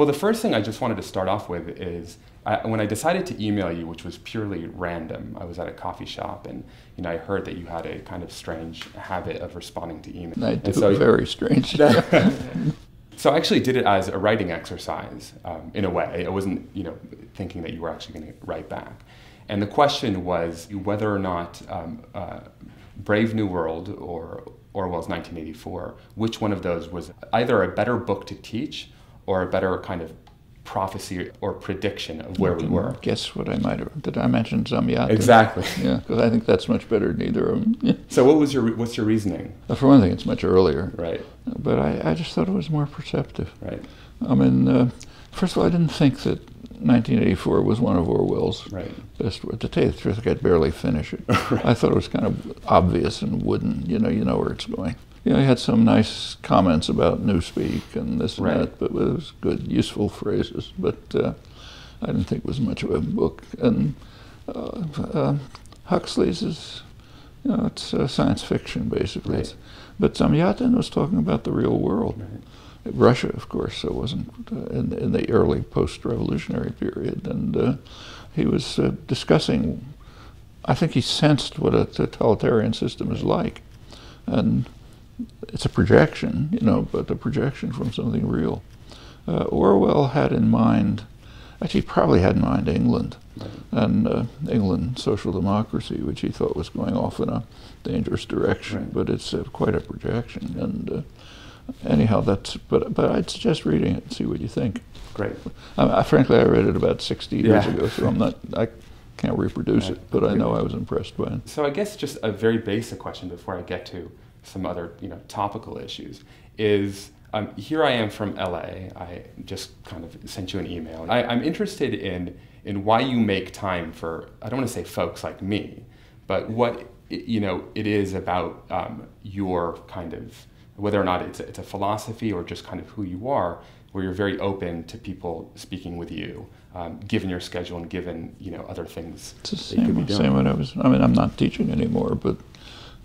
Well, the first thing I just wanted to start off with is when I decided to email you, which was purely random. I was at a coffee shop, and I heard that you had a kind of strange habit of responding to emails. I do, very strange. So I actually did it as a writing exercise, in a way. I wasn't, thinking that you were actually going to write back. And the question was whether or not Brave New World or Orwell's 1984, which one of those was either a better book to teach or a better kind of prophecy or prediction of where we were. Guess what I might have, did I mention Zamyatin? Exactly. Yeah, because I think that's much better than either of them. Yeah. So what's your reasoning? For one thing, it's much earlier. Right. But I just thought it was more perceptive. Right. I mean, first of all, I didn't think that 1984 was one of Orwell's best works. To tell you the truth, I could barely finish it. Right. I thought it was kind of obvious and wooden. You know where it's going. He had some nice comments about Newspeak and this and that, but it was good, useful phrases. But I didn't think it was much of a book. And Huxley's is, it's science fiction, basically. Right. But Zamyatin was talking about the real world. Right. Russia, of course, so wasn't in the early post-revolutionary period. And he was discussing, I think he sensed what a totalitarian system is like. And it's a projection, but a projection from something real. Orwell had in mind, actually probably had in mind England, and England social democracy, which he thought was going off in a dangerous direction, but it's quite a projection. And anyhow, but I'd suggest reading it and see what you think. Great. Frankly, I read it about 60 years ago, so I can't reproduce it, but I know I was impressed by it. So I guess just a very basic question before I get to some other topical issues is, here I am from LA. I just kind of sent you an email. I'm interested in why you make time for, I don't want to say folks like me, but what it is about your kind of, whether or not it's a philosophy or just kind of who you are, where you're very open to people speaking with you, given your schedule and given other things it's the same, that you could be doing. Same when I'm not teaching anymore, but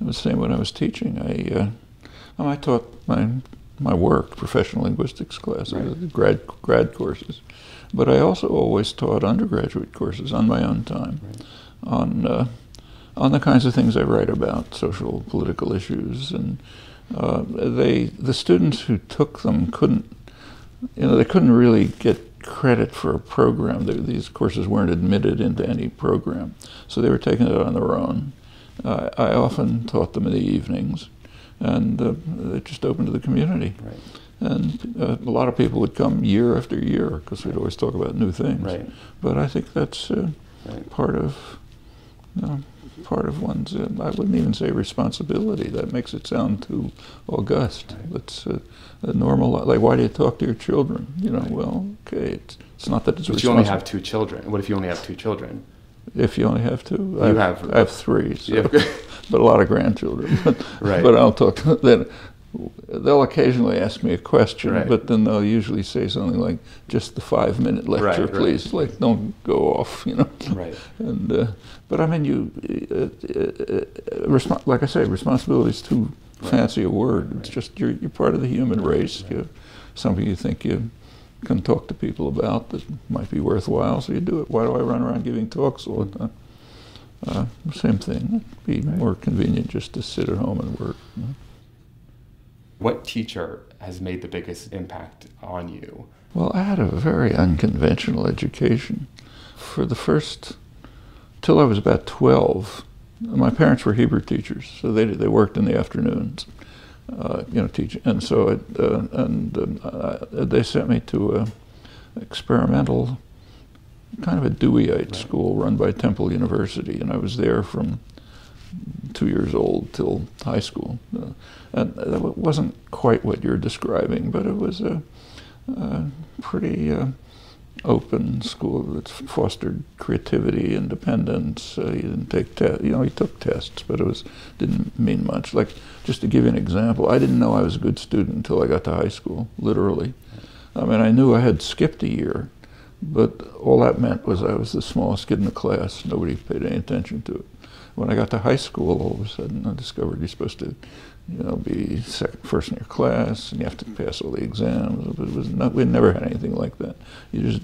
it was the same when I was teaching. I taught my work, professional linguistics classes, grad courses, but I also always taught undergraduate courses on my own time, on the kinds of things I write about, social, political issues, and the students who took them couldn't really get credit for a program. These courses weren't admitted into any program, so they were taking it on their own. I often taught them in the evenings, and they just opened to the community. Right. And a lot of people would come year after year because we'd always talk about new things. Right. But I think that's part of one's, I wouldn't even say responsibility. That makes it sound too august. Right. It's a normal, like, why do you talk to your children? Well, okay, it's not that it's But you only have 2 children. What if you only have 2 children? If you only have 2, I have 3, so, but a lot of grandchildren. But I'll talk to them. They'll occasionally ask me a question, but then they'll usually say something like, "Just the 5-minute lecture, please. Like, don't go off, Right. And but I mean, like I say, responsibility is too fancy a word. It's just you're part of the human race. You're something you think you can talk to people about that might be worthwhile, so you do it. Why do I run around giving talks all the time? Same thing. It'd be more convenient just to sit at home and work. What teacher has made the biggest impact on you? Well, I had a very unconventional education. For the first, till I was about 12, my parents were Hebrew teachers, so they worked in the afternoons. Teaching, and so they sent me to a experimental, kind of a Deweyite school run by Temple University, and I was there from 2 years old till high school. And that wasn't quite what you're describing, but it was a pretty open school that fostered creativity, independence. He didn't take he took tests, but it didn't mean much. Like, just to give you an example, I didn't know I was a good student until I got to high school, literally. I mean, I knew I had skipped a year, but all that meant was I was the smallest kid in the class. Nobody paid any attention to it. When I got to high school, all of a sudden I discovered you're supposed to you know, be first in your class, and you have to pass all the exams. We never had anything like that. You just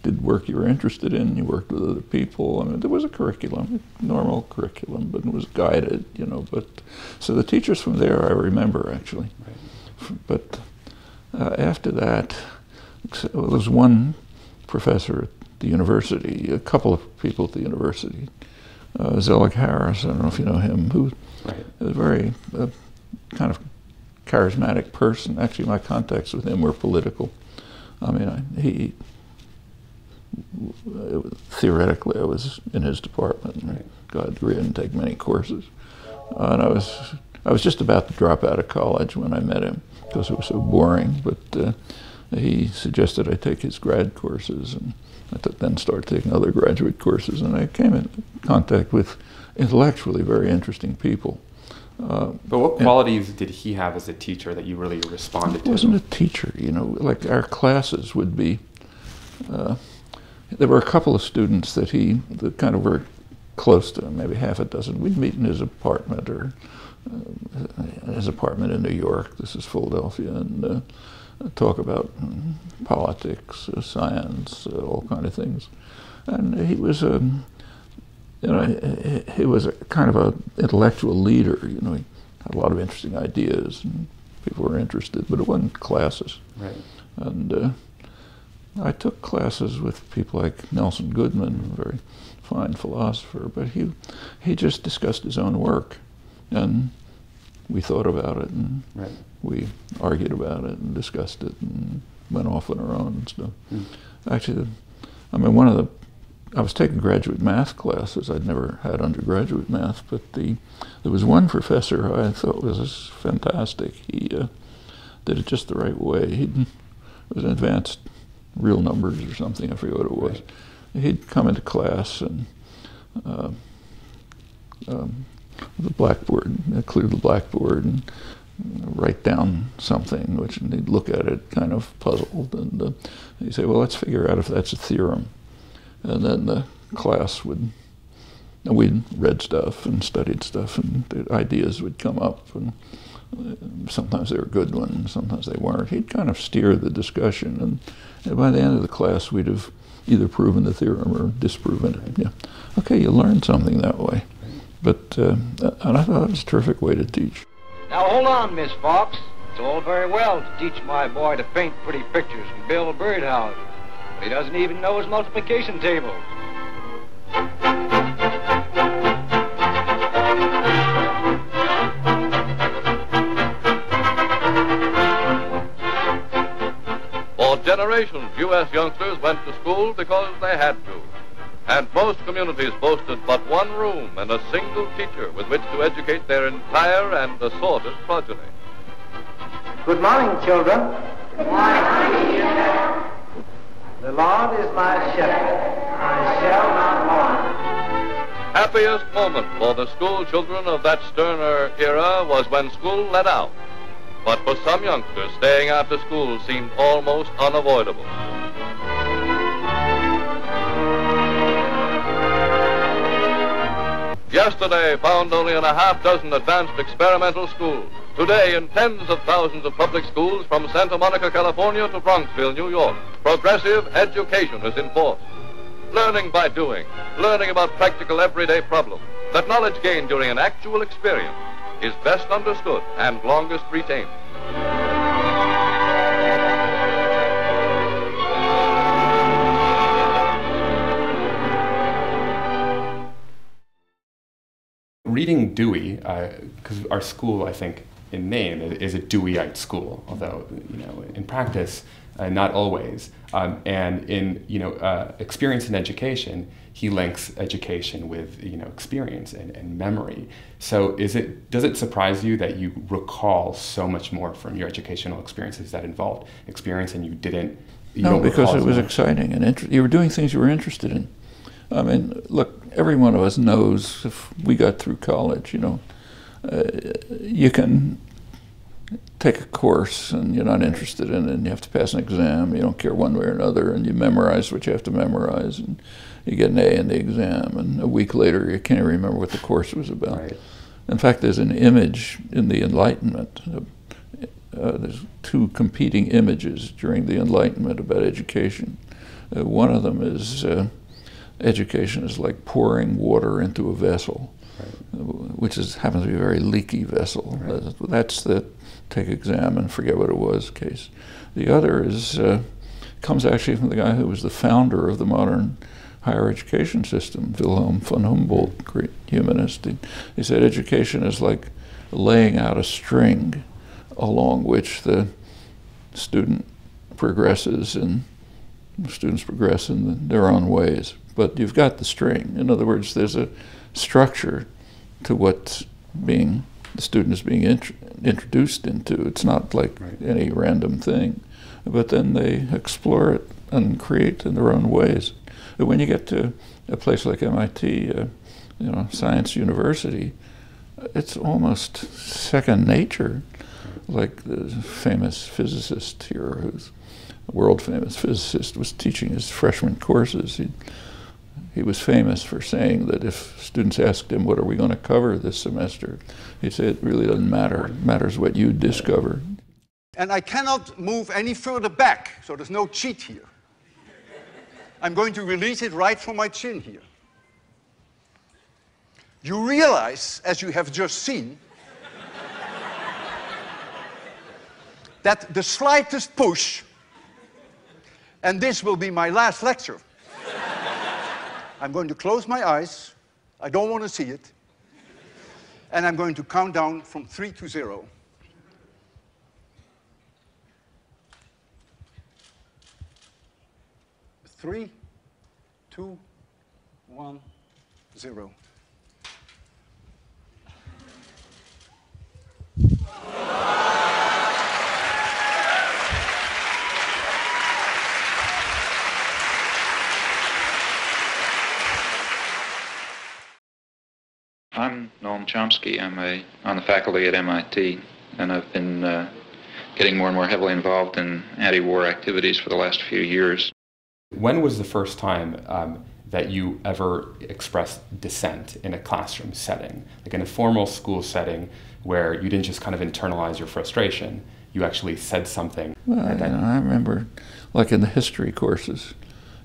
did work you were interested in. You worked with other people. I mean, there was a curriculum, normal curriculum, but it was guided, you know. But so the teachers from there I remember actually. Right. But after that, there was one professor at the university, a couple of people at the university. Zelig Harris, I don't know if you know him, who right. was a very kind of charismatic person. Actually, my contacts with him were political. I mean, theoretically, I was in his department. Right. God, I didn't take many courses. And I was just about to drop out of college when I met him because it was so boring. But he suggested I take his grad courses, and I then started taking other graduate courses. And I came in contact with intellectually very interesting people. But what qualities did he have as a teacher that you really responded to? He wasn't a teacher, you know. Like our classes would be. There were a couple of students that kind of were close to him, maybe half a dozen. We'd meet in his apartment or his apartment in New York. This is Philadelphia, and talk about politics, science, all kind of things. And he was he was a kind of an intellectual leader. You know, he had a lot of interesting ideas, and people were interested, but it wasn't classes. Right. And I took classes with people like Nelson Goodman, a very fine philosopher, but he just discussed his own work, and we thought about it, and right. we argued about it, and discussed it, and went off on our own and stuff. Actually, I mean, I was taking graduate math classes. I'd never had undergraduate math, but there was one professor who I thought was fantastic. He did it just the right way. It was an advanced real numbers or something, I forget what it was. Right. He'd come into class and the blackboard, clear the blackboard and write down something, and he'd look at it kind of puzzled, and he'd say, well, let's figure out if that's a theorem. And then the class we'd read stuff and studied stuff, and the ideas would come up, and sometimes they were good ones, sometimes they weren't. He'd kind of steer the discussion, and by the end of the class, we'd have either proven the theorem or disproven it. Yeah. Okay, you learned something that way. But, and I thought it was a terrific way to teach. Now hold on, Miss Fox. It's all very well to teach my boy to paint pretty pictures and build birdhouses, but he doesn't even know his multiplication tables. For generations, U.S. youngsters went to school because they had to. And most communities boasted but one room and a single teacher with which to educate their entire and assorted progeny. Good morning, children. Good morning. The Lord is my shepherd. I shall not want. Happiest moment for the school children of that sterner era was when school let out. But for some youngsters, staying after school seemed almost unavoidable. Yesterday found only in a half dozen advanced experimental schools. Today, in tens of thousands of public schools from Santa Monica, California to Bronxville, New York, progressive education is in force. Learning by doing, learning about practical everyday problems, that knowledge gained during an actual experience is best understood and longest retained. Reading Dewey, because our school, I think, in name is a Deweyite school, although, in practice, not always. And in, experience and education, he links education with, experience and memory. So does it surprise you that you recall so much more from your educational experiences that involved experience and you didn't? No, because it was exciting and you were doing things you were interested in. I mean, look, every one of us knows if we got through college, you can take a course and you're not interested in it and you have to pass an exam, you don't care one way or another, and you memorize what you have to memorize and you get an A in the exam, and a week later you can't even remember what the course was about. Right. In fact, there's an image in the Enlightenment. There's two competing images during the Enlightenment about education. One of them is education is like pouring water into a vessel, which happens to be a very leaky vessel. Right. That's the take exam and forget what it was case. The other is comes actually from the guy who was the founder of the modern higher education system, Wilhelm von Humboldt, great humanist. He said education is like laying out a string along which the student progresses, and students progress in their own ways. But you've got the string. In other words, there's a structure to what the student is being introduced into. It's not like any random thing. But then they explore it and create in their own ways. But when you get to a place like MIT, Science University, it's almost second nature. Like the famous physicist here, who's a world-famous physicist, was teaching his freshman courses. He was famous for saying that if students asked him, what are we going to cover this semester, he'd say, it really doesn't matter. It matters what you discover. And I cannot move any further back, so there's no cheat here. I'm going to release it right from my chin here. You realize, as you have just seen, that the slightest push, and this will be my last lecture. I'm going to close my eyes. I don't want to see it. And I'm going to count down from 3 to 0. 3, 2, 1, 0. I'm Noam Chomsky. I'm on the faculty at MIT, and I've been getting more and more heavily involved in anti-war activities for the last few years. When was the first time that you ever expressed dissent in a classroom setting, like in a formal school setting where you didn't just kind of internalize your frustration, you actually said something? Well, I remember, like in the history courses,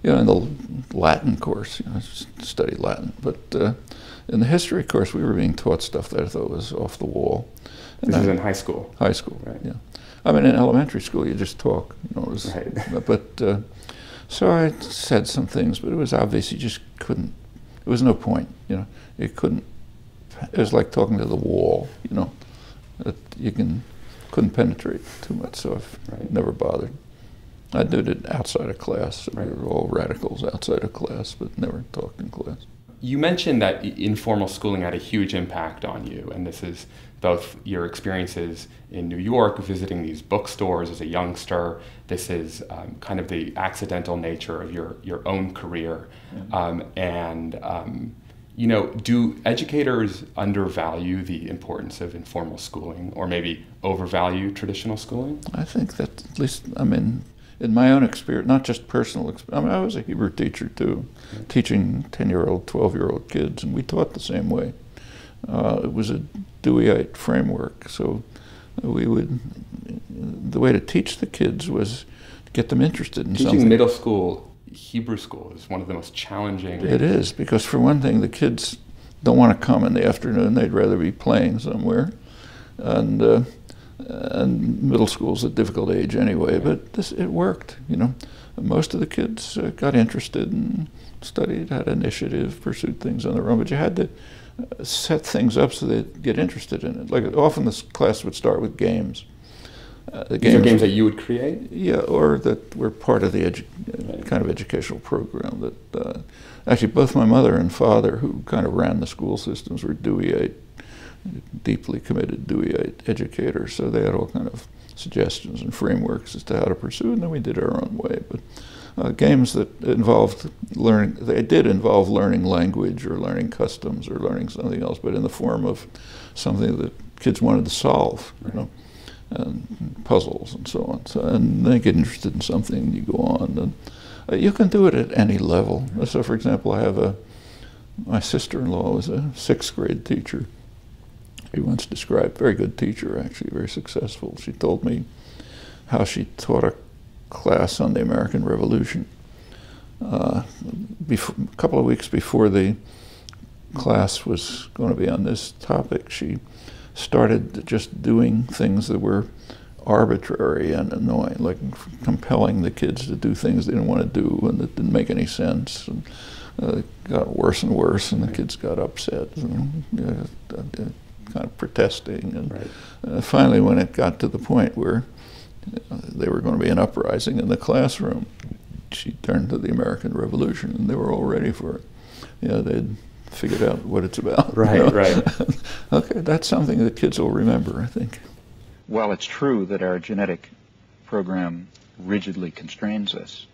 in the Latin course, I studied Latin, but in the history course we were being taught stuff that I thought was off the wall. And this is in high school? High school, right. Yeah. I mean, in elementary school you just talk, right. But so I said some things, but it was obvious you just couldn't, there was no point, you couldn't, it was like talking to the wall, that you couldn't penetrate too much, so I've never bothered. I did it outside of class. We were all radicals outside of class, but never talked in class. You mentioned that informal schooling had a huge impact on you, and this is both your experiences in New York, visiting these bookstores as a youngster. This is kind of the accidental nature of your own career. Do educators undervalue the importance of informal schooling, or maybe overvalue traditional schooling? I think that, at least, in my own experience, not just personal experience, I was a Hebrew teacher too, teaching 10-year-old, 12-year-old kids, and we taught the same way. It was a Deweyite framework, so the way to teach the kids was to get them interested in something. Teaching middle school Hebrew school is one of the most challenging. It is, because for one thing, the kids don't want to come in the afternoon, they'd rather be playing somewhere. And middle school's a difficult age anyway, but it worked, Most of the kids got interested and studied, had initiative, pursued things on their own, but you had to set things up so they'd get interested in it. Like often this class would start with games. These are games that you would create? Yeah, or that were part of the kind of educational program. That actually both my mother and father, who kind of ran the school systems, were Deweyite, deeply committed Deweyite educators, so they had all kind of suggestions and frameworks as to how to pursue it, and then we did our own way. But games that involved learning, they did involve learning language or learning customs or learning something else, but in the form of something that kids wanted to solve, and puzzles and so on. So, and they get interested in something, and you go on. And you can do it at any level. So, for example, I have my sister-in-law was a 6th grade teacher, Chomsky once described, very good teacher actually, very successful. She told me how she taught a class on the American Revolution. A couple of weeks before the class was going to be on this topic, she started just doing things that were arbitrary and annoying, like compelling the kids to do things they didn't want to do and that didn't make any sense. And it got worse and worse, and the kids got upset, kind of protesting. And finally, when it got to the point where they were going to be an uprising in the classroom, she turned to the American Revolution, and they were all ready for it. They'd figured out what it's about. Right, right. Okay, that's something that kids will remember, I think. While it's true that our genetic program rigidly constrains us,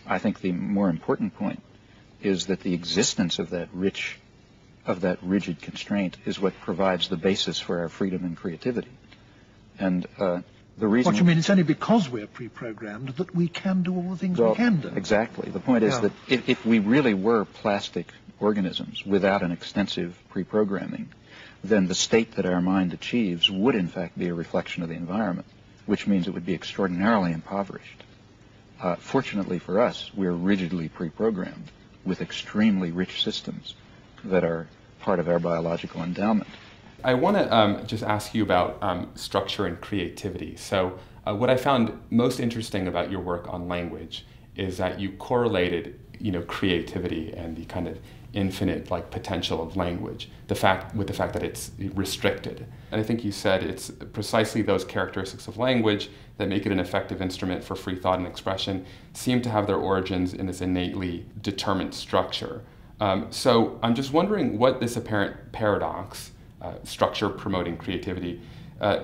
I think the more important point is that the existence of that rigid constraint is what provides the basis for our freedom and creativity. And the reason... What you mean, it's only because we're pre-programmed that we can do all the things we can do. Exactly. The point is that if we really were plastic organisms without an extensive pre-programming, then the state that our mind achieves would in fact be a reflection of the environment, which means it would be extraordinarily impoverished. Fortunately for us, we're rigidly pre-programmed with extremely rich systems that are part of our biological endowment. I want to just ask you about structure and creativity. So what I found most interesting about your work on language is that you correlated, creativity and the kind of infinite potential of language, with the fact that it's restricted. And I think you said it's precisely those characteristics of language that make it an effective instrument for free thought and expression seem to have their origins in this innately determined structure. So I'm just wondering what this apparent paradox, structure promoting creativity,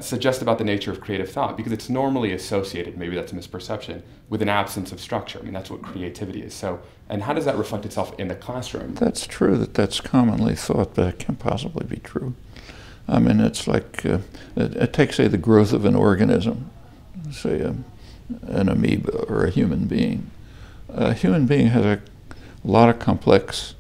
suggests about the nature of creative thought, because it's normally associated, maybe that's a misperception, with an absence of structure. I mean, that's what creativity is. So, and how does that reflect itself in the classroom? That's true, that's commonly thought, but it can't possibly be true. I mean, it's like, take, say, the growth of an organism, say an amoeba or a human being. A human being has a lot of complex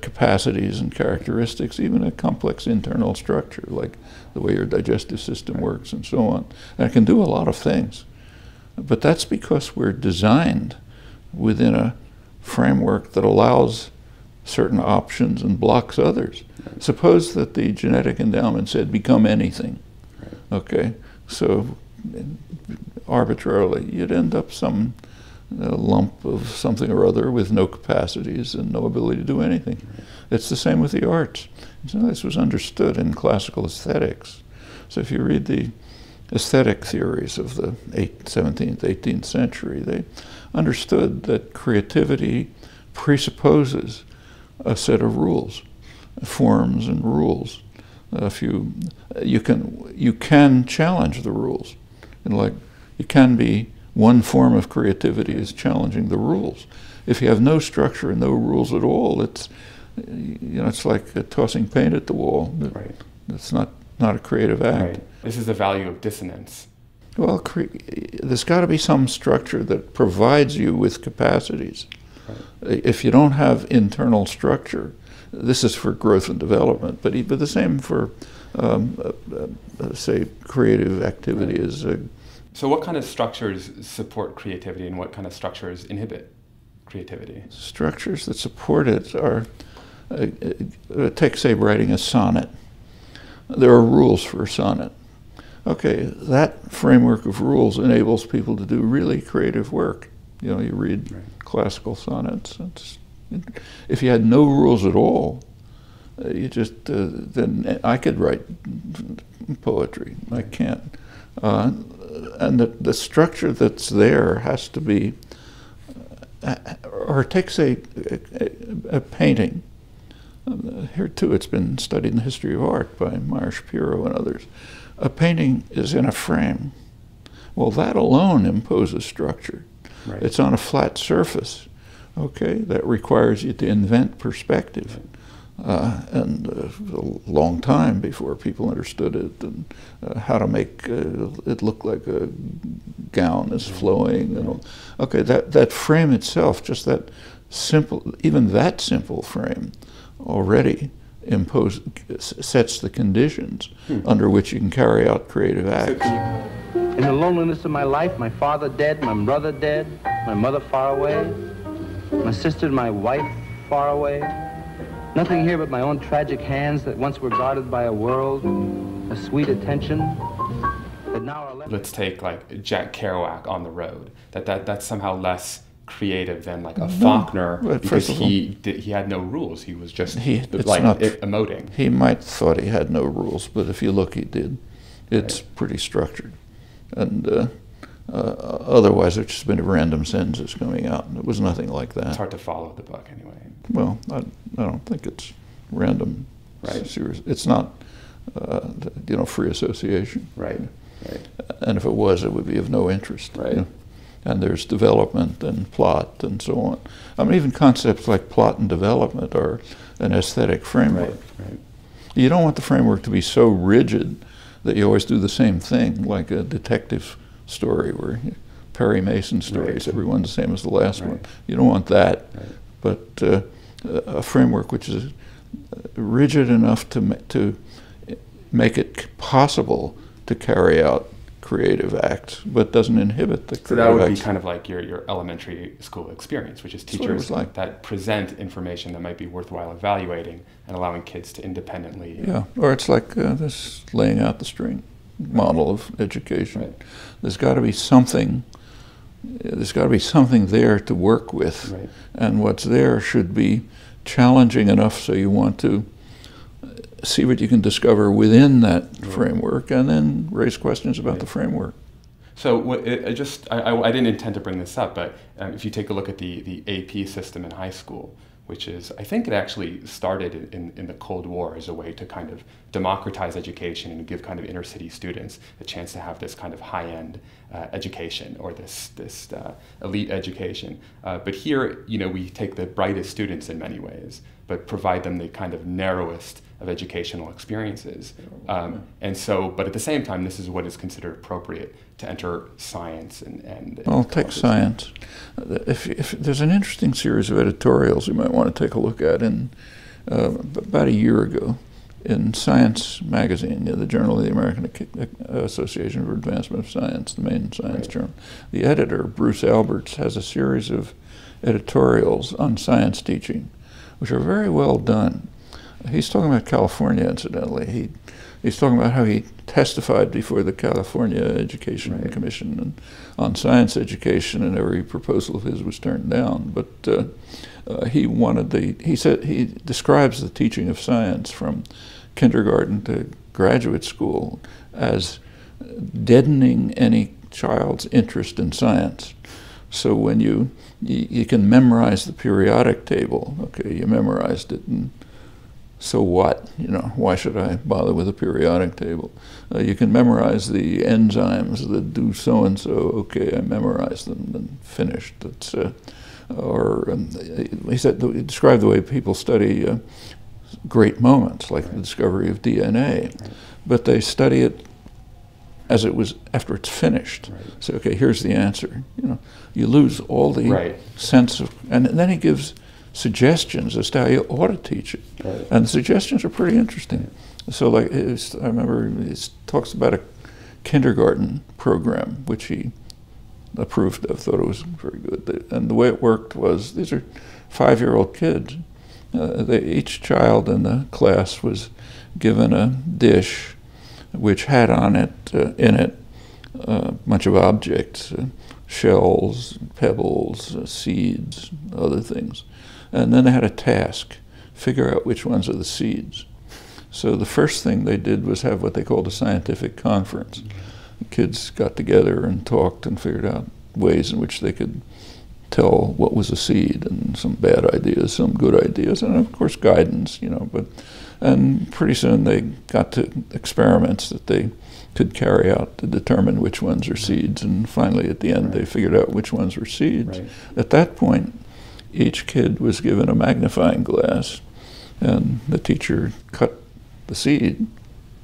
capacities and characteristics, even a complex internal structure, like the way your digestive system works and so on. And it can do a lot of things. But that's because we're designed within a framework that allows certain options and blocks others. Right. Suppose that the genetic endowment said, become anything. Right. Okay, so arbitrarily, you'd end up some lump of something or other with no capacities and no ability to do anything. Right. It's the same with the arts. So this was understood in classical aesthetics. So if you read the aesthetic theories of the 17th, 18th century, they understood that creativity presupposes a set of rules, forms and rules. If you can challenge the rules, and it can be one form of creativity is challenging the rules. If you have no structure and no rules at all, it's like tossing paint at the wall. Right. It's not a creative act. Right. This is the value of dissonance. Well, there's got to be some structure that provides you with capacities. Right. If you don't have internal structure, this is for growth and development, but the same for, say, creative activity is. So what kind of structures support creativity and what kind of structures inhibit creativity? Structures that support it are, take, say, writing a sonnet. There are rules for a sonnet. Okay, that framework of rules enables people to do really creative work. You read classical sonnets. If you had no rules at all, then I could write poetry. I can't. And the structure that's there has to be, or take, say, a painting. Here too, it's been studied in the history of art by Meyer Shapiro and others. A painting is in a frame. Well, that alone imposes structure. Right. It's on a flat surface. Okay, that requires you to invent perspective. And a long time before people understood it and how to make it look like a gown is flowing. And all. Okay, that frame itself, just that simple, even that simple frame already sets the conditions under which you can carry out creative acts. In the loneliness of my life, my father dead, my brother dead, my mother far away, my sister and my wife far away. Nothing here but my own tragic hands that once were guarded by a world, a sweet attention, that now are left. Let's take like Jack Kerouac on the road. That's somehow less creative than like a Faulkner, because he had no rules. He was just emoting. He might thought he had no rules, but if you look, he did. It's pretty structured, and otherwise it's just been random sentences coming out. And it was nothing like that. It's hard to follow the book anyway. Well, I don't think it's random. Right. Serious. It's not free association. Right. Right. And if it was, it would be of no interest. Right. You know? And there's development and plot and so on. I mean, even concepts like plot and development are an aesthetic framework. Right. You don't want the framework to be so rigid that you always do the same thing, like a detective story where Perry Mason stories, everyone's the same as the last one. You don't want that, but a framework which is rigid enough to make it possible to carry out creative acts, but doesn't inhibit the creative acts. So that would be kind of like your elementary school experience, which is teachers that present information that might be worthwhile evaluating and allowing kids to independently... Yeah, or it's like this laying out the string model of education. Right. There's got to be something there to work with, and what's there should be challenging enough so you want to see what you can discover within that framework, and then raise questions about the framework. So I didn't intend to bring this up, but if you take a look at the AP system in high school, which is, I think it actually started in the Cold War as a way to kind of democratize education and give kind of inner city students a chance to have this kind of high-end education, or this elite education. But here, we take the brightest students in many ways, but provide them the kind of narrowest of educational experiences. And so, but at the same time, this is what is considered appropriate to enter science and well, take science. If there's an interesting series of editorials you might want to take a look at in about a year ago in Science magazine, the Journal of the American Association for Advancement of Science, the main science journal. The editor, Bruce Alberts, has a series of editorials on science teaching, which are very well done. He's talking about California, incidentally. He's talking about how he testified before the California Education Commission and on science education, and every proposal of his was turned down. But he describes the teaching of science from kindergarten to graduate school as deadening any child's interest in science. So when you can memorize the periodic table, okay, you memorized it, and so what? Why should I bother with a periodic table? You can memorize the enzymes that do so-and-so. Okay, I memorized them and finished. That's, he described the way people study great moments, like the discovery of DNA, but they study it as it was after it's finished. So, okay, here's the answer. You lose all the sense of, and then he gives suggestions as to how you ought to teach it. And the suggestions are pretty interesting. So like, I remember he talks about a kindergarten program, which he approved of, thought it was very good. And the way it worked was, these are 5-year-old kids. Each child in the class was given a dish which had on it, in it, a bunch of objects, shells, pebbles, seeds, other things. And then they had a task, figure out which ones are the seeds. So the first thing they did was have what they called a scientific conference. The kids got together and talked and figured out ways in which they could tell what was a seed, and some bad ideas, some good ideas, and of course guidance, and pretty soon they got to experiments that they could carry out to determine which ones are seeds, and finally at the end they figured out which ones were seeds. At that point, each kid was given a magnifying glass, and the teacher cut the seed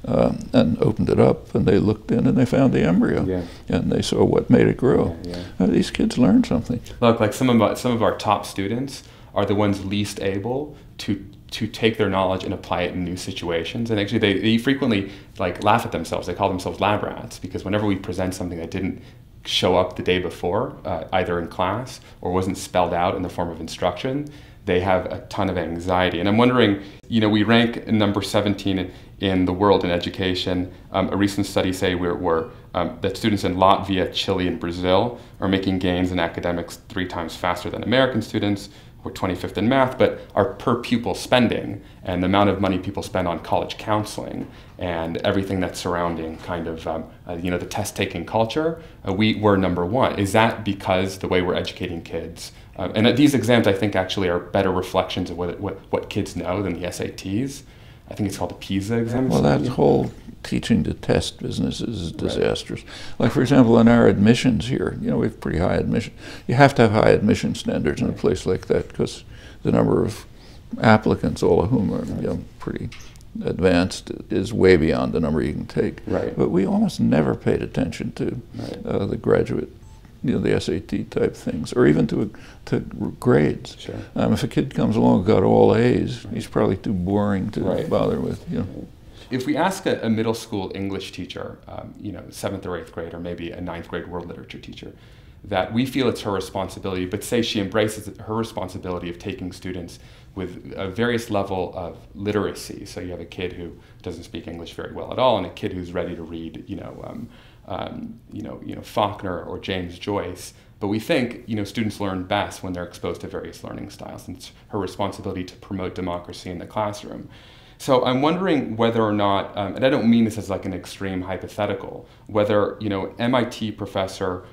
and opened it up, and they looked in and they found the embryo, and they saw what made it grow. These kids learned something. Look, like some of our top students are the ones least able to to take their knowledge and apply it in new situations. And actually they frequently like laugh at themselves. They call themselves lab rats, because whenever we present something that didn't show up the day before, either in class or wasn't spelled out in the form of instruction, they have a ton of anxiety. And I'm wondering, we rank number 17 in the world in education. A recent study say that students in Latvia, Chile, and Brazil are making gains in academics 3 times faster than American students. We're 25th in math, but our per pupil spending and the amount of money people spend on college counseling and everything that's surrounding kind of, the test-taking culture, we're number 1. Is that because the way we're educating kids? And these exams, I think, actually are better reflections of what kids know than the SATs. I think it's called the PISA exam. Well, that whole teaching to test business is disastrous. Right. Like, for example, in our admissions here, we have pretty high admission. You have to have high admission standards in a place like that, because the number of applicants, all of whom are pretty advanced, is way beyond the number you can take. Right. But we almost never paid attention to the graduate, the SAT type things, or even to grades. Sure. If a kid comes along and got all A's, he's probably too boring to bother with. If we ask a middle school English teacher, 7th or 8th grade, or maybe a 9th grade world literature teacher, that we feel it's her responsibility, but say she embraces her responsibility of taking students with a various level of literacy. So you have a kid who doesn't speak English very well at all, and a kid who's ready to read, Faulkner or James Joyce. But we think, students learn best when they're exposed to various learning styles, and it's her responsibility to promote democracy in the classroom. So I'm wondering whether or not, and I don't mean this as like an extreme hypothetical, whether, MIT professor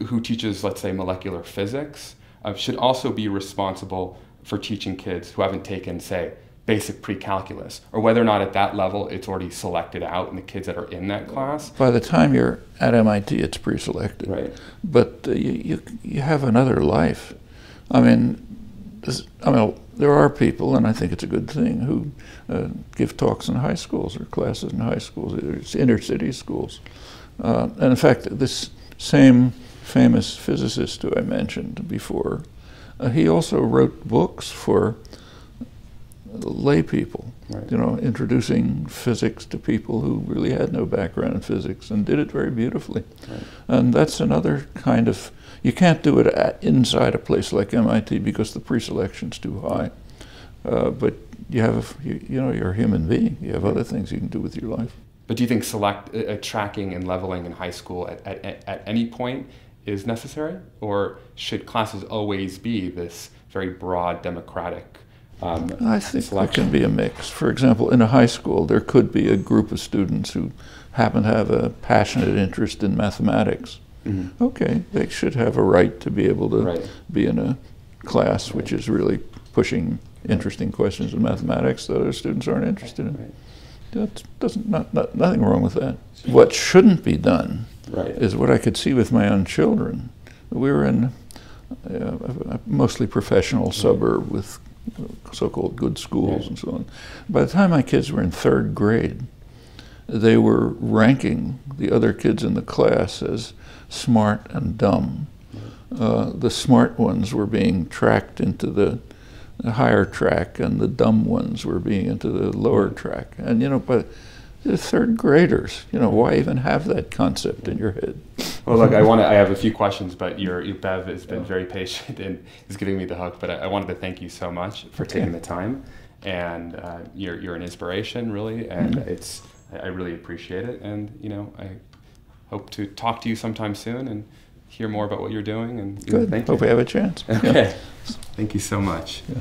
who teaches, let's say, molecular physics should also be responsible for teaching kids who haven't taken, say, basic pre-calculus, or whether or not at that level it's already selected out in the kids that are in that class. By the time you're at MIT, it's pre-selected. Right. But you have another life. There are people, and I think it's a good thing, who give talks in high schools or classes in high schools, inner city schools. And in fact, this same famous physicist who I mentioned before, he also wrote books for lay people, introducing physics to people who really had no background in physics, and did it very beautifully. Right. And that's another kind of, you can't do it inside a place like MIT because the pre-selection's too high. But you have, you're a human being. You have other things you can do with your life. But do you think tracking and leveling in high school at any point is necessary? Or should classes always be this very broad, democratic I think there can be a mix. For example, in a high school, there could be a group of students who happen to have a passionate interest in mathematics. Mm-hmm. Okay, they should have a right to be able to be in a class which is really pushing interesting questions in mathematics that other students aren't interested in. That nothing wrong with that. What shouldn't be done is what I could see with my own children. We were in a mostly professional suburb with so-called good schools and so on. By the time my kids were in 3rd grade, they were ranking the other kids in the class as smart and dumb. The smart ones were being tracked into the higher track, and the dumb ones were being into the lower track. And but they're 3rd graders. Why even have that concept in your head? Well, look, I have a few questions, but your Bev has been very patient and is giving me the hook. But I wanted to thank you so much for taking the time, and you're an inspiration, really, and I really appreciate it. And I hope to talk to you sometime soon and hear more about what you're doing. And good. Thank you. Hope we have a chance. Okay. Thank you so much. Yeah.